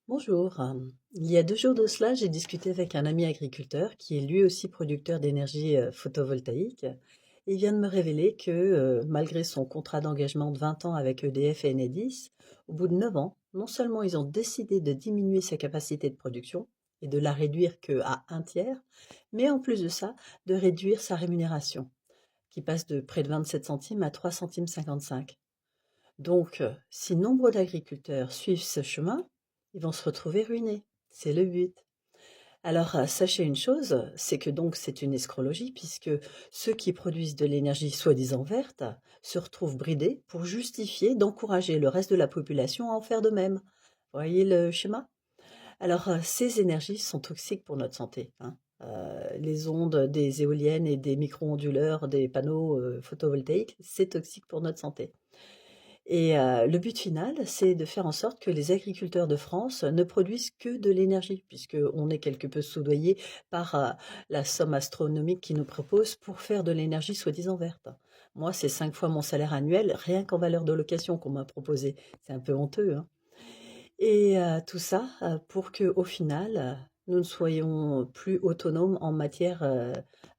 Bonjour. Il y a 2 jours de cela, j'ai discuté avec un ami agriculteur qui est lui aussi producteur d'énergie photovoltaïque. Et il vient de me révéler que malgré son contrat d'engagement de 20 ans avec EDF et Enedis, au bout de 9 ans, non seulement ils ont décidé de diminuer sa capacité de production et de la réduire qu'à un tiers, mais en plus de ça, de réduire sa rémunération, qui passe de près de 27 centimes à 3 centimes 55. Donc, si nombre d'agriculteurs suivent ce chemin, ils vont se retrouver ruinés. C'est le but. Alors, sachez une chose, c'est que donc c'est une escrologie puisque ceux qui produisent de l'énergie soi-disant verte se retrouvent bridés pour justifier d'encourager le reste de la population à en faire de même. Voyez le schéma? Alors, ces énergies sont toxiques pour notre santé, hein. Les ondes des éoliennes et des micro-onduleurs des panneaux photovoltaïques, c'est toxique pour notre santé. Et le but final, c'est de faire en sorte que les agriculteurs de France ne produisent que de l'énergie, puisqu'on est quelque peu soudoyé par, la somme astronomique qu'ils nous proposent pour faire de l'énergie soi-disant verte. Moi, c'est 5 fois mon salaire annuel, rien qu'en valeur de location qu'on m'a proposé. C'est un peu honteux, hein? Et tout ça, pour qu'au final, nous ne soyons plus autonomes en matière,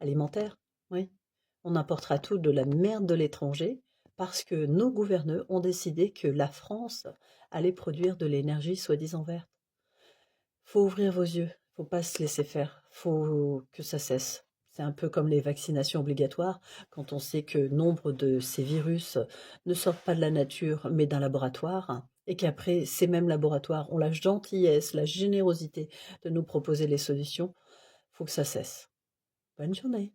alimentaire. Oui. On importera tout de la merde de l'étranger parce que nos gouverneurs ont décidé que la France allait produire de l'énergie soi-disant verte. Faut ouvrir vos yeux, faut pas se laisser faire, faut que ça cesse. C'est un peu comme les vaccinations obligatoires, quand on sait que nombre de ces virus ne sortent pas de la nature mais d'un laboratoire, et qu'après ces mêmes laboratoires ont la gentillesse, la générosité de nous proposer les solutions, faut que ça cesse. Bonne journée.